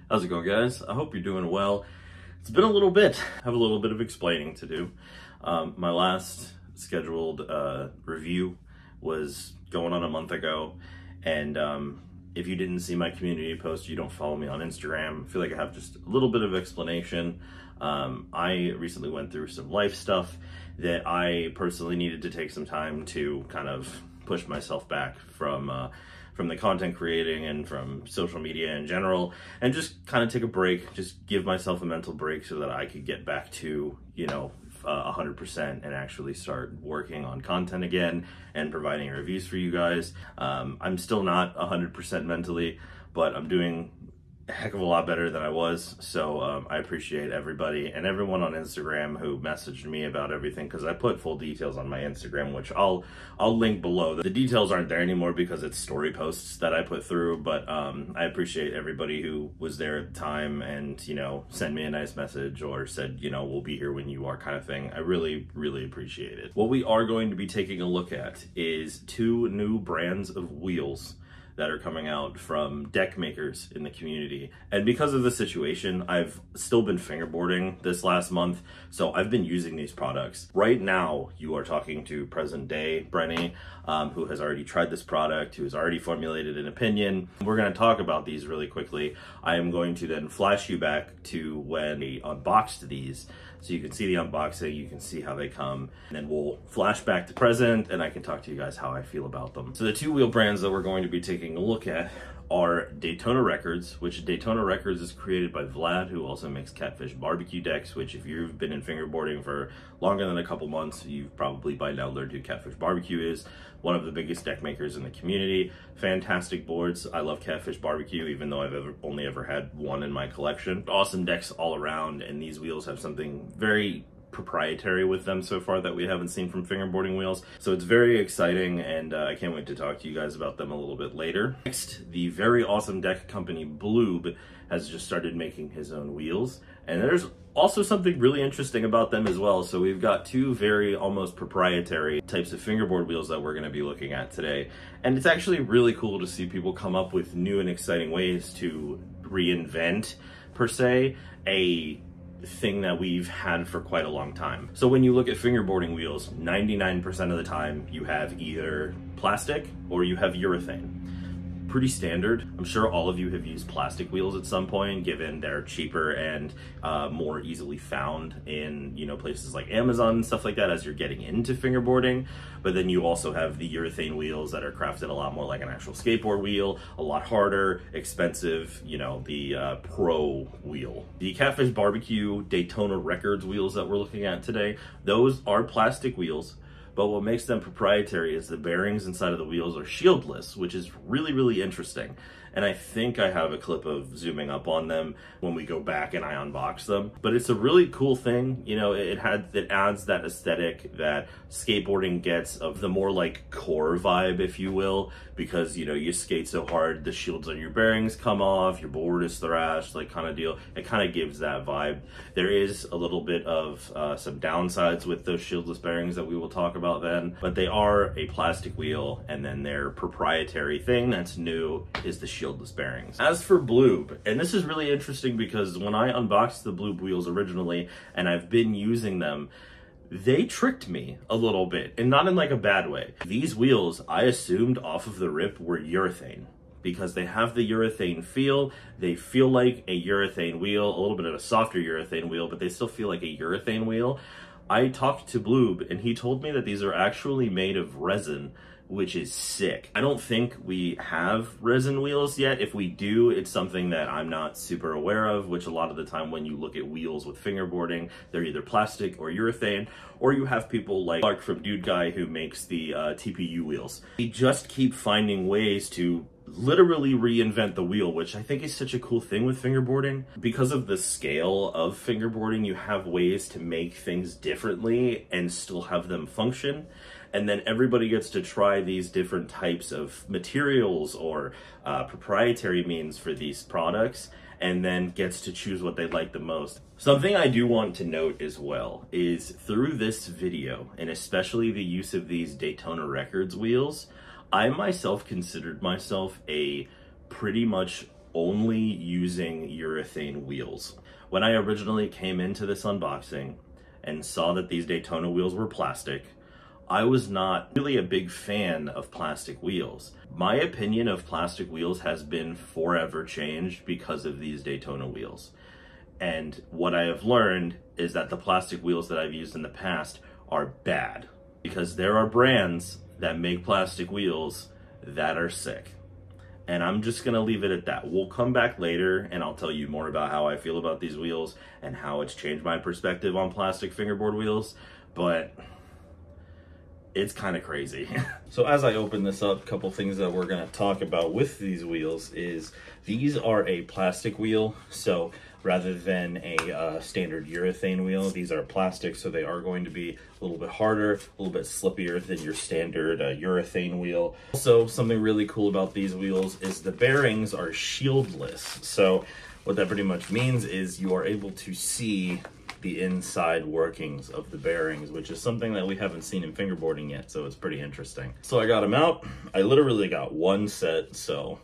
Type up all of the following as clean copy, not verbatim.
How's it going, guys? I hope you're doing well. It's been a little bit. I have a little bit of explaining to do. My last scheduled review was going on a month ago, and if you didn't see my community post, you don't follow me on Instagram, I feel like I have just a little bit of explanation. I recently went through some life stuff that I personally needed to take some time to kind of push myself back from the content creating and from social media in general, and just kind of take a break, just give myself a mental break so that I could get back to, 100% and actually start working on content again and providing reviews for you guys. I'm still not 100% mentally, but I'm doing a heck of a lot better than I was. So I appreciate everybody and everyone on Instagram who messaged me about everything, because I put full details on my Instagram, which I'll link below. The details aren't there anymore because it's story posts that I put through, but I appreciate everybody who was there at the time and, sent me a nice message or said, we'll be here when you are, kind of thing. I really, really appreciate it. What we are going to be taking a look at is 2 new brands of wheels that are coming out from deck makers in the community. And because of the situation, I've still been fingerboarding this last month, so I've been using these products. Right now, you are talking to present day FReNDz, who has already tried this product, who has already formulated an opinion. We're gonna talk about these really quickly. I am going to then flash you back to when we unboxed these, so you can see the unboxing, you can see how they come, and then we'll flash back to present and I can talk to you guys how I feel about them. So the 2 wheel brands that we're going to be taking a look at are Daytona Records, which Daytona Records is created by Vlad, who also makes Catfish BBQ decks, which if you've been in fingerboarding for longer than a couple months, you've probably by now learned who Catfish BBQ is. One of the biggest deck makers in the community. Fantastic boards. I love Catfish BBQ, even though I've only ever had one in my collection. Awesome decks all around, and these wheels have something very proprietary with them so far that we haven't seen from fingerboarding wheels. So it's very exciting, and I can't wait to talk to you guys about them a little bit later. Next, the very awesome deck company Bloob has just started making his own wheels, and there's also something really interesting about them as well. So we've got 2 very almost proprietary types of fingerboard wheels that we're going to be looking at today. And it's actually really cool to see people come up with new and exciting ways to reinvent, per se, a thing that we've had for quite a long time. So when you look at fingerboarding wheels, 99% of the time you have either plastic or you have urethane. Pretty standard. I'm sure all of you have used plastic wheels at some point, given they're cheaper and more easily found in places like Amazon and stuff like that as you're getting into fingerboarding. But then you also have the urethane wheels that are crafted a lot more like an actual skateboard wheel, a lot harder, expensive, the pro wheel. The Catfish BBQ Daytona Records wheels that we're looking at today, those are plastic wheels. But what makes them proprietary is the bearings inside of the wheels are shieldless, which is really, really interesting. And I think I have a clip of zooming up on them when we go back and I unbox them. But it's a really cool thing. It adds that aesthetic that skateboarding gets of the more like core vibe, if you will, because you skate so hard, the shields on your bearings come off, your board is thrashed, like kind of deal. It kind of gives that vibe. There is a little bit of some downsides with those shieldless bearings that we will talk about then, but they are a plastic wheel, and then their proprietary thing that's new is the shieldless bearings. As for Bloob, and this is really interesting because when I unboxed the Bloob wheels originally, and I've been using them, they tricked me a little bit, and not in like a bad way. These wheels, I assumed off of the rip, were urethane, because they have the urethane feel. They feel like a urethane wheel, a little bit of a softer urethane wheel, but they still feel like a urethane wheel. I talked to Bloob, and he told me that these are actually made of resin, which is sick. I don't think we have resin wheels yet. If we do, it's something that I'm not super aware of, which a lot of the time when you look at wheels with fingerboarding, they're either plastic or urethane, or you have people like Clark from Dude Guy who makes the TPU wheels. We just keep finding ways to literally reinvent the wheel, which I think is such a cool thing with fingerboarding. Because of the scale of fingerboarding, you have ways to make things differently and still have them function. And then everybody gets to try these different types of materials or proprietary means for these products, and then gets to choose what they like the most. Something I do want to note as well is through this video, and especially the use of these Daytona Records wheels, I myself considered myself a pretty much only using urethane wheels. When I originally came into this unboxing and saw that these Daytona wheels were plastic, I was not really a big fan of plastic wheels. My opinion of plastic wheels has been forever changed because of these Daytona wheels. And what I have learned is that the plastic wheels that I've used in the past are bad, because there are brands that make plastic wheels that are sick. And I'm just gonna leave it at that. We'll come back later and I'll tell you more about how I feel about these wheels and how it's changed my perspective on plastic fingerboard wheels, but it's kind of crazy. So as I open this up, a couple things that we're gonna talk about with these wheels is these are a plastic wheel. So rather than a standard urethane wheel, these are plastic, so they are going to be a little bit harder, a little bit slippier than your standard urethane wheel. Also, something really cool about these wheels is the bearings are shieldless. So what that pretty much means is you are able to see the inside workings of the bearings, which is something that we haven't seen in fingerboarding yet, so it's pretty interesting. So I got them out. I literally got one set, so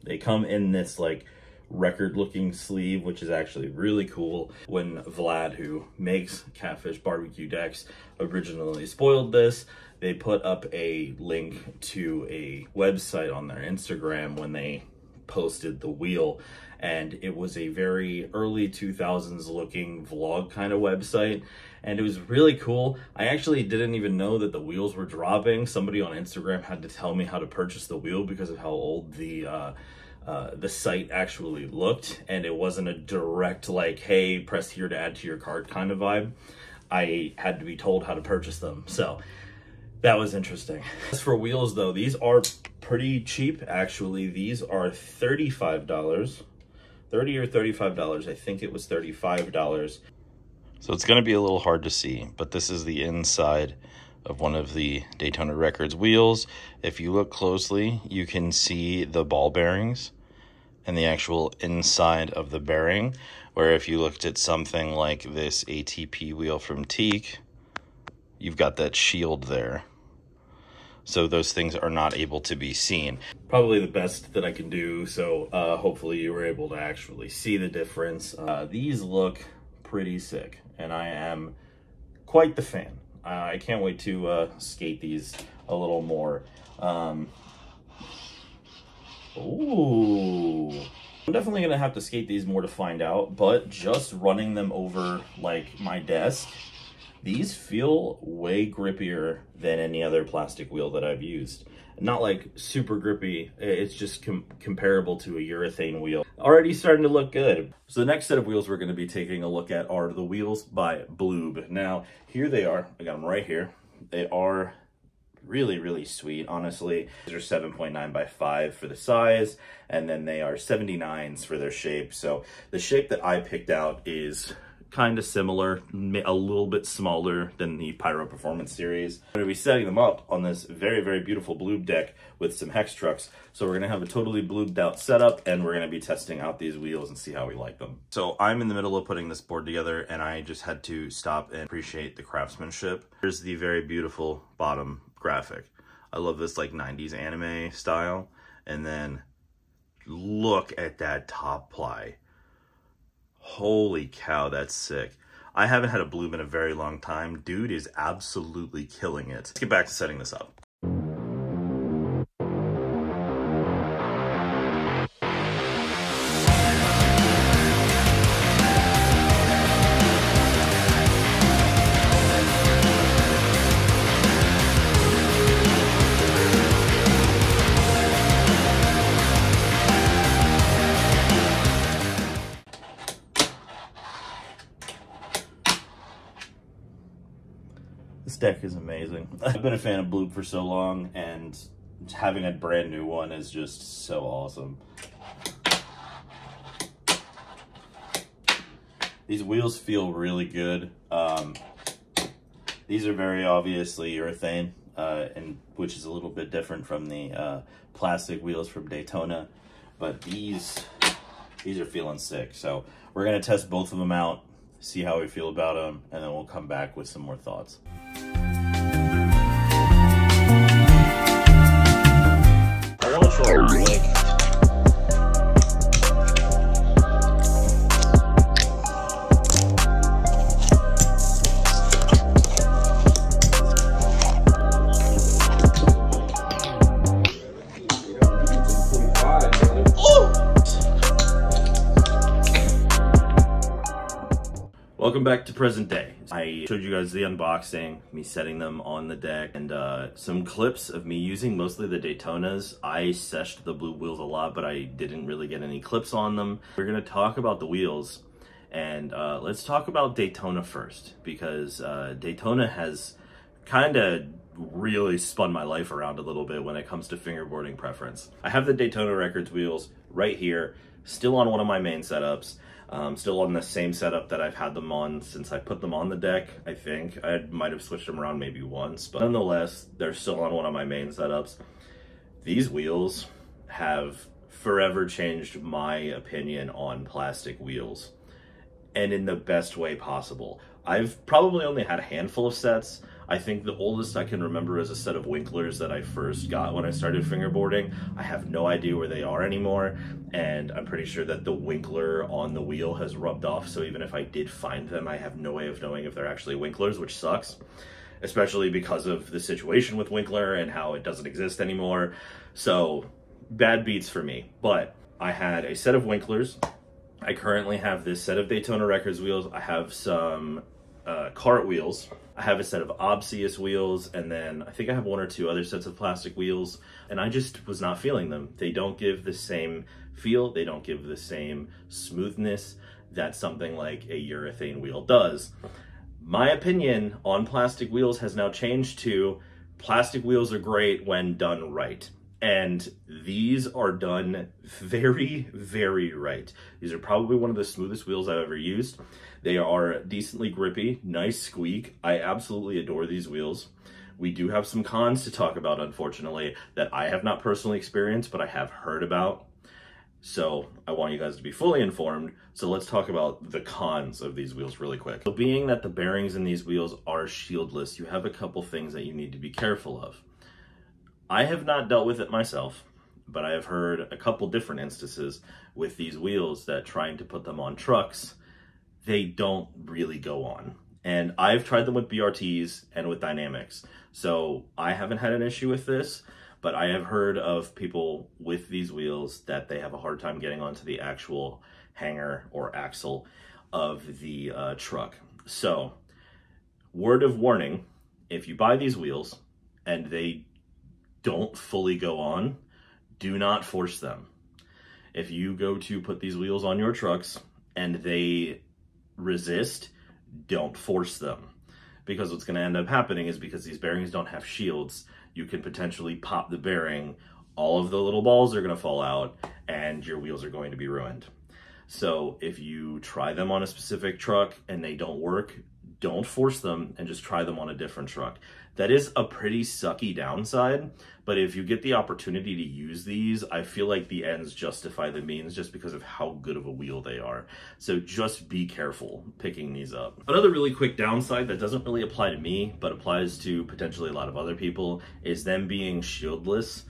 they come in this like record looking sleeve, which is actually really cool. When Vlad, who makes Catfish BBQ decks, originally spoiled this, they put up a link to a website on their Instagram when they posted the wheel, and it was a very early 2000s looking vlog kind of website, and it was really cool. I actually didn't even know that the wheels were dropping. Somebody on Instagram had to tell me how to purchase the wheel because of how old the site actually looked, and it wasn't a direct like, hey, press here to add to your cart kind of vibe. I had to be told how to purchase them, so that was interesting. As for wheels though, these are pretty cheap actually. These are $35, $30 or $35. I think it was $35. So it's going to be a little hard to see, but this is the inside of one of the Daytona Records wheels. If you look closely, you can see the ball bearings and the actual inside of the bearing, where if you looked at something like this ATP wheel from Teak, you've got that shield there. So those things are not able to be seen. Probably the best that I can do, so hopefully you were able to actually see the difference. These look pretty sick, and I am quite the fan. I can't wait to skate these a little more. Ooh. I'm definitely gonna have to skate these more to find out, but just running them over like my desk, these feel way grippier than any other plastic wheel that I've used. Not like super grippy, it's just comparable to a urethane wheel. Already starting to look good. So the next set of wheels we're gonna be taking a look at are the wheels by Bloob. Now, here they are, I got them right here. They are really, really sweet, honestly. These are 7.9 by 5 for the size, and then they are 79s for their shape. So the shape that I picked out is kind of similar, a little bit smaller than the Pyro Performance series. I'm going to be setting them up on this very, very beautiful Bloob deck with some hex trucks. So we're going to have a totally Bloobed out setup, and we're going to be testing out these wheels and see how we like them. So I'm in the middle of putting this board together, and I just had to stop and appreciate the craftsmanship. Here's the very beautiful bottom graphic. I love this like 90s anime style. And then look at that top ply. Holy cow, that's sick. I haven't had a Bloob in a very long time. Dude is absolutely killing it. Let's get back to setting this up. This deck is amazing. I've been a fan of Bloob for so long, and having a brand new one is just so awesome. These wheels feel really good. These are very obviously urethane, and which is a little bit different from the plastic wheels from Daytona, but these are feeling sick. So we're gonna test both of them out, see how we feel about them, and then we'll come back with some more thoughts. I want to try a lick Welcome back to present day. I showed you guys the unboxing, me setting them on the deck, and some clips of me using mostly the Daytonas. I seshed the Bloob wheels a lot, but I didn't really get any clips on them. We're gonna talk about the wheels, and let's talk about Daytona first, because Daytona has kind of really spun my life around a little bit when it comes to fingerboarding preference. I have the Daytona Records wheels right here, still on one of my main setups. Still on the same setup that I've had them on since I put them on the deck, I think. I might have switched them around maybe once, but nonetheless, they're still on one of my main setups. These wheels have forever changed my opinion on plastic wheels, and in the best way possible. I've probably only had a handful of sets. I think the oldest I can remember is a set of Winklers that I first got when I started fingerboarding. I have no idea where they are anymore, and I'm pretty sure that the Winkler on the wheel has rubbed off, so even if I did find them, I have no way of knowing if they're actually Winklers, which sucks, especially because of the situation with Winkler and how it doesn't exist anymore. So, bad beats for me. But I had a set of Winklers. I currently have this set of Daytona Records wheels. I have some cart wheels. I have a set of Obsius wheels, and then I think I have one or two other sets of plastic wheels, and I just was not feeling them. They don't give the same feel, they don't give the same smoothness that something like a urethane wheel does. My opinion on plastic wheels has now changed to plastic wheels are great when done right. And these are done very, very right. These are probably one of the smoothest wheels I've ever used. They are decently grippy, nice squeak. I absolutely adore these wheels. We do have some cons to talk about, unfortunately, that I have not personally experienced, but I have heard about. So I want you guys to be fully informed. So let's talk about the cons of these wheels really quick. So being that the bearings in these wheels are shieldless, you have a couple things that you need to be careful of. I have not dealt with it myself, but I have heard a couple different instances with these wheels that trying to put them on trucks, they don't really go on. And I've tried them with BRTs and with Dynamics, so I haven't had an issue with this, but I have heard of people with these wheels that they have a hard time getting onto the actual hanger or axle of the truck. So, word of warning, if you buy these wheels and they don't fully go on, do not force them. If you go to put these wheels on your trucks and they resist, don't force them. Because what's going to end up happening is, because these bearings don't have shields, you can potentially pop the bearing, all of the little balls are going to fall out, and your wheels are going to be ruined. So if you try them on a specific truck and they don't work, don't force them and just try them on a different truck. That is a pretty sucky downside, but if you get the opportunity to use these, I feel like the ends justify the means just because of how good of a wheel they are. So just be careful picking these up. Another really quick downside that doesn't really apply to me, but applies to potentially a lot of other people, is them being shieldless.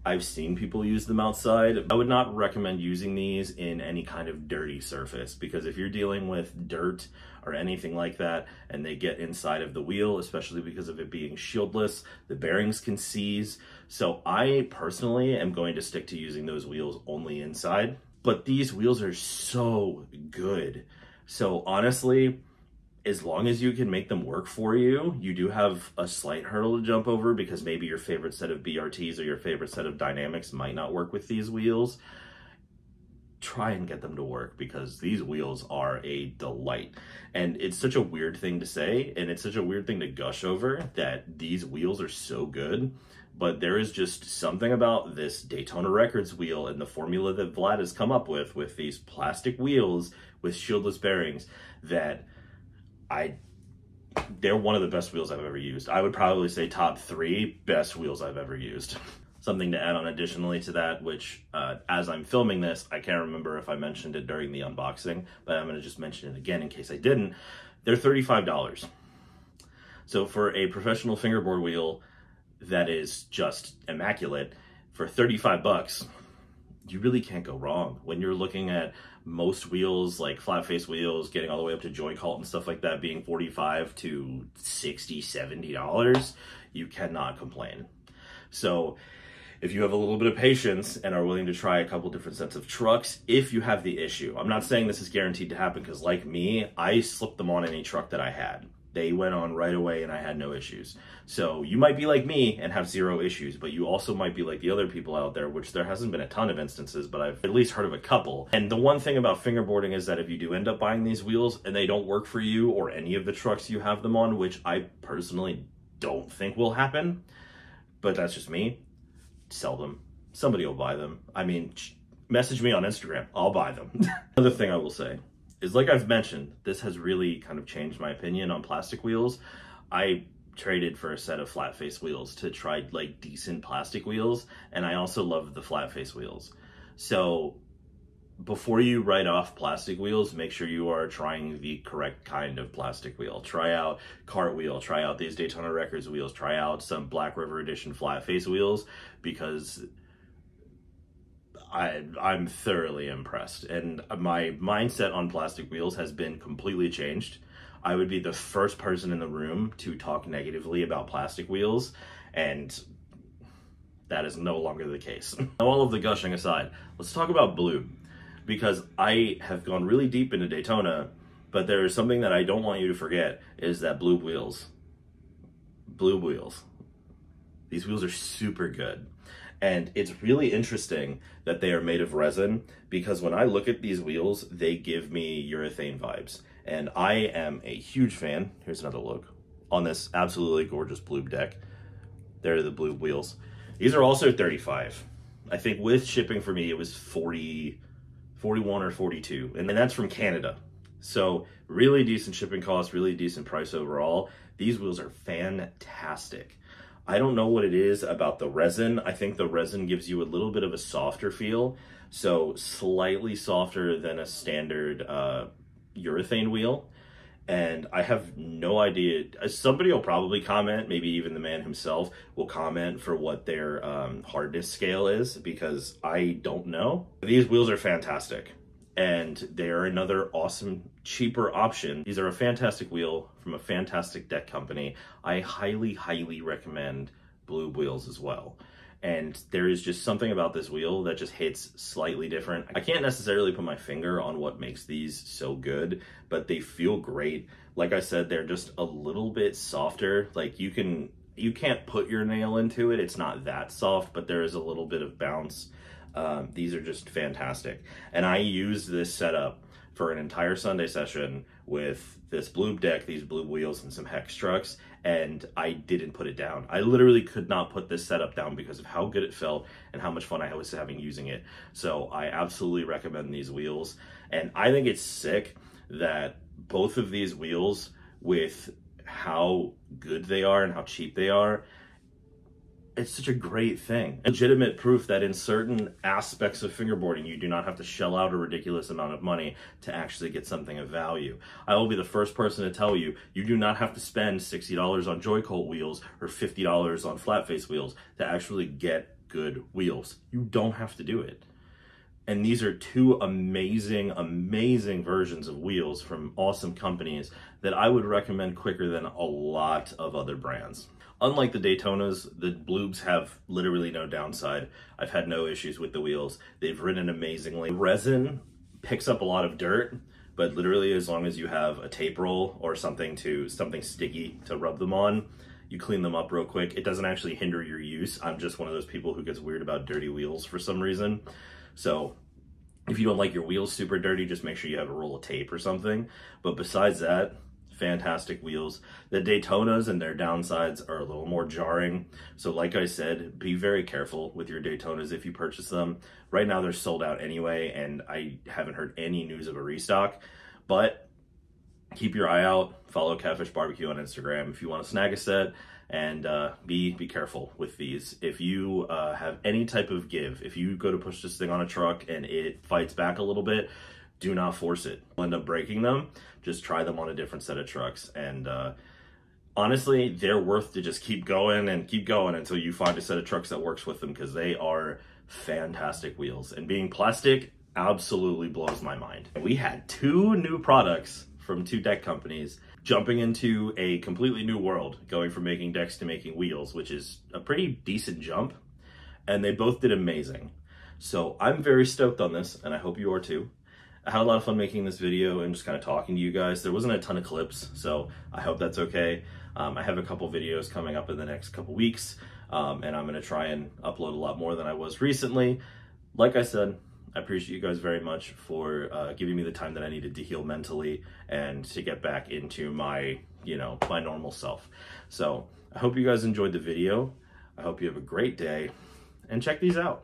I've seen people use them outside. I would not recommend using these in any kind of dirty surface, because if you're dealing with dirt or anything like that and they get inside of the wheel, especially because of it being shieldless, the bearings can seize. So I personally am going to stick to using those wheels only inside. But these wheels are so good. So honestly, as long as you can make them work for you, you do have a slight hurdle to jump over, because maybe your favorite set of BRTs or your favorite set of Dynamics might not work with these wheels. Try and get them to work, because these wheels are a delight. And it's such a weird thing to say, and it's such a weird thing to gush over, that these wheels are so good. But there is just something about this Daytona Records wheel and the formula that Vlad has come up with these plastic wheels with shieldless bearings, that they're one of the best wheels I've ever used. I would probably say top 3 best wheels I've ever used. Something to add on additionally to that, which as I'm filming this, I can't remember if I mentioned it during the unboxing, but I'm going to just mention it again in case I didn't. They're $35. So for a professional fingerboard wheel that is just immaculate, for 35 bucks, you really can't go wrong. When you're looking at most wheels, like flat face wheels, getting all the way up to joy cult and stuff like that, being $45 to $60, $70, you cannot complain. So if you have a little bit of patience and are willing to try a couple different sets of trucks, if you have the issue. I'm not saying this is guaranteed to happen, because like me, I slipped them on any truck that I had. They went on right away and I had no issues. So you might be like me and have 0 issues, but you also might be like the other people out there, which there hasn't been a ton of instances, but I've at least heard of a couple. And the one thing about fingerboarding is that if you do end up buying these wheels and they don't work for you or any of the trucks you have them on, which I personally don't think will happen, but that's just me, sell them. Somebody will buy them. I mean, message me on Instagram, I'll buy them. Another thing I will say is, like I've mentioned, this has really kind of changed my opinion on plastic wheels. I traded for a set of flat face wheels to try like decent plastic wheels, and I also love the flat face wheels. So before you write off plastic wheels, make sure you are trying the correct kind of plastic wheel. Try out Cartwheel, try out these Daytona Records wheels, try out some Black River Edition flat face wheels, because I'm thoroughly impressed, and my mindset on plastic wheels has been completely changed. I would be the first person in the room to talk negatively about plastic wheels, and that is no longer the case. Now, all of the gushing aside, let's talk about Bloob, because I have gone really deep into Daytona, but there is something that I don't want you to forget, is that Bloob wheels. Bloob wheels. These wheels are super good. And it's really interesting that they are made of resin, because when I look at these wheels, they give me urethane vibes. And I am a huge fan, here's another look, on this absolutely gorgeous Bloob deck. There are the Bloob wheels. These are also 35. I think with shipping for me, it was 40, 41 or 42. And that's from Canada. So really decent shipping cost, really decent price overall. These wheels are fantastic. I don't know what it is about the resin. I think the resin gives you a little bit of a softer feel. So slightly softer than a standard urethane wheel. And I have no idea. Somebody will probably comment, maybe even the man himself will comment for what their hardness scale is, because I don't know. These wheels are fantastic, and they are another awesome, cheaper option. These are a fantastic wheel from a fantastic deck company. I highly, highly recommend Bloob wheels as well. And there is just something about this wheel that just hits slightly different. I can't necessarily put my finger on what makes these so good, but they feel great. Like I said, they're just a little bit softer. Like you can't put your nail into it. It's not that soft, but there is a little bit of bounce. These are just fantastic. And I used this setup for an entire Sunday session with this Bloob deck, these Bloob wheels, and some hex trucks, and I didn't put it down. I literally could not put this setup down because of how good it felt and how much fun I was having using it. So I absolutely recommend these wheels. And I think it's sick that both of these wheels, with how good they are and how cheap they are, it's such a great thing. Legitimate proof that in certain aspects of fingerboarding, you do not have to shell out a ridiculous amount of money to actually get something of value. I will be the first person to tell you, you do not have to spend $60 on Joy-Colt wheels or $50 on flat face wheels to actually get good wheels. You don't have to do it. And these are two amazing, amazing versions of wheels from awesome companies that I would recommend quicker than a lot of other brands. Unlike the Daytonas, the Bloobs have literally no downside. I've had no issues with the wheels. They've ridden amazingly. Resin picks up a lot of dirt, but literally as long as you have a tape roll or something sticky to rub them on, you clean them up real quick. It doesn't actually hinder your use. I'm just one of those people who gets weird about dirty wheels for some reason. So if you don't like your wheels super dirty, just make sure you have a roll of tape or something. But besides that, fantastic wheels. The Daytonas and their downsides are a little more jarring. So like I said, be very careful with your Daytonas if you purchase them. Right now they're sold out anyway, and I haven't heard any news of a restock. But keep your eye out. Follow Catfish BBQ on Instagram if you want to snag a set. And be careful with these. If you have any type of give, if you go to push this thing on a truck and it fights back a little bit, do not force it. You'll end up breaking them. Just try them on a different set of trucks. And honestly, they're worth to just keep going until you find a set of trucks that works with them, because they are fantastic wheels. And being plastic absolutely blows my mind. We had 2 new products from 2 deck companies jumping into a completely new world, going from making decks to making wheels, which is a pretty decent jump. and they both did amazing. So I'm very stoked on this, and I hope you are too. I had a lot of fun making this video and just kind of talking to you guys. There wasn't a ton of clips, so I hope that's okay. I have a couple videos coming up in the next couple weeks, and I'm gonna try and upload a lot more than I was recently. Like I said, I appreciate you guys very much for giving me the time that I needed to heal mentally and to get back into my, my normal self. So I hope you guys enjoyed the video. I hope you have a great day, and check these out.